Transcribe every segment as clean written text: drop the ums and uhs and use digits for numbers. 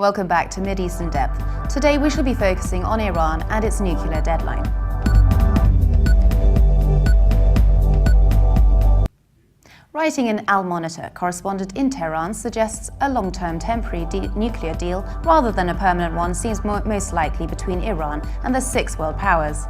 Welcome back to MidEast In-Depth. Today we shall be focusing on Iran and its nuclear deadline. Writing in Al Monitor, correspondent in Tehran suggests a long-term temporary nuclear deal rather than a permanent one seems most likely between Iran and the six world powers.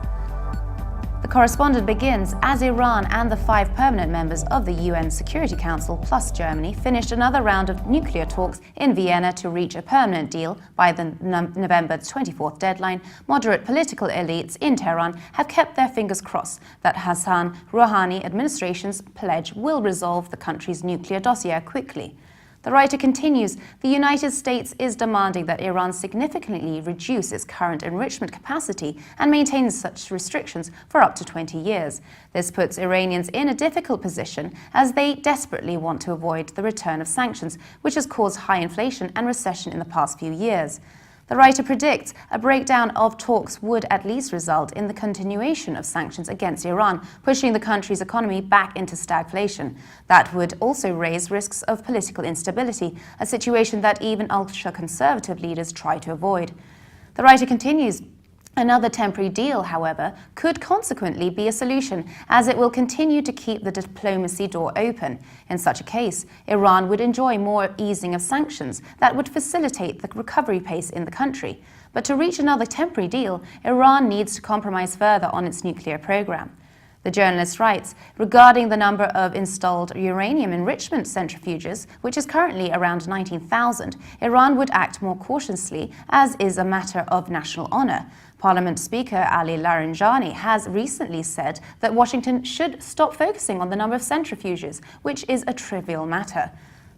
The correspondent begins as Iran and the 5 permanent members of the UN Security Council plus Germany finished another round of nuclear talks in Vienna to reach a permanent deal by the November 24th deadline. Moderate political elites in Tehran have kept their fingers crossed that Hassan Rouhani administration's pledge will resolve the country's nuclear dossier quickly. The writer continues, the United States is demanding that Iran significantly reduce its current enrichment capacity and maintain such restrictions for up to 20 years. This puts Iranians in a difficult position as they desperately want to avoid the return of sanctions, which has caused high inflation and recession in the past few years. The writer predicts a breakdown of talks would at least result in the continuation of sanctions against Iran, pushing the country's economy back into stagflation. That would also raise risks of political instability, a situation that even ultra-conservative leaders try to avoid. The writer continues, another temporary deal, however, could consequently be a solution, as it will continue to keep the diplomacy door open. In such a case, Iran would enjoy more easing of sanctions that would facilitate the recovery pace in the country. But to reach another temporary deal, Iran needs to compromise further on its nuclear program. The journalist writes, regarding the number of installed uranium enrichment centrifuges, which is currently around 19,000, Iran would act more cautiously, as is a matter of national honor. Parliament Speaker Ali Larijani has recently said that Washington should stop focusing on the number of centrifuges, which is a trivial matter.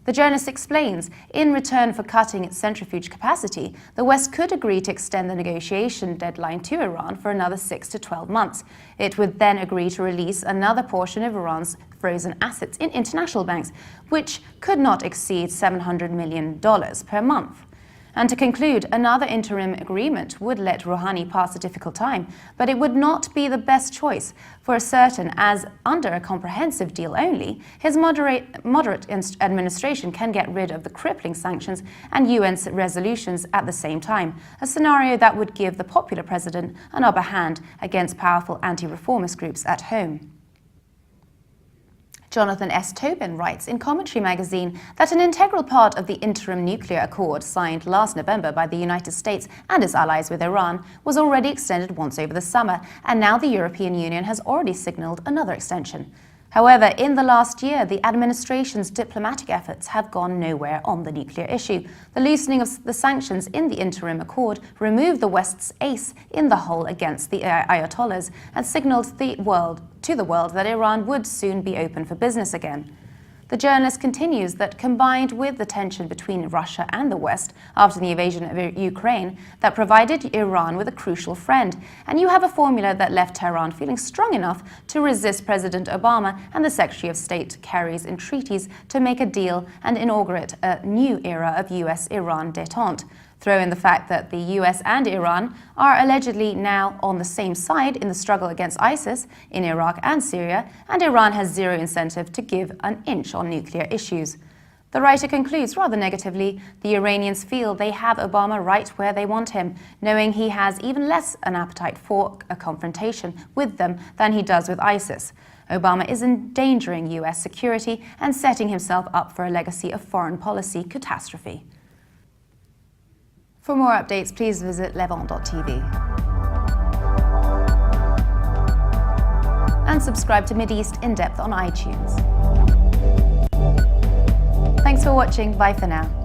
The journalist explains, in return for cutting its centrifuge capacity, the West could agree to extend the negotiation deadline to Iran for another 6 to 12 months. It would then agree to release another portion of Iran's frozen assets in international banks, which could not exceed $700 million per month. And to conclude, another interim agreement would let Rouhani pass a difficult time, but it would not be the best choice for certain, as under a comprehensive deal only, his moderate administration can get rid of the crippling sanctions and UN resolutions at the same time, a scenario that would give the popular president an upper hand against powerful anti-reformist groups at home. Jonathan S. Tobin writes in Commentary magazine that an integral part of the interim nuclear accord signed last November by the United States and its allies with Iran was already extended once over the summer, and now the European Union has already signalled another extension. However, in the last year, the administration's diplomatic efforts have gone nowhere on the nuclear issue. The loosening of the sanctions in the interim accord removed the West's ace in the hole against the Ayatollahs and signalled to the world that Iran would soon be open for business again. The journalist continues that combined with the tension between Russia and the West after the invasion of Ukraine, that provided Iran with a crucial friend, and you have a formula that left Tehran feeling strong enough to resist President Obama and the Secretary of State Kerry's entreaties to make a deal and inaugurate a new era of US-Iran détente. Throw in the fact that the US and Iran are allegedly now on the same side in the struggle against ISIS in Iraq and Syria, and Iran has zero incentive to give an inch on nuclear issues. The writer concludes rather negatively, the Iranians feel they have Obama right where they want him, knowing he has even less an appetite for a confrontation with them than he does with ISIS. Obama is endangering US security and setting himself up for a legacy of foreign policy catastrophe. For more updates, please visit levant.tv. And subscribe to MidEast In-Depth on iTunes. Thanks for watching. Bye for now.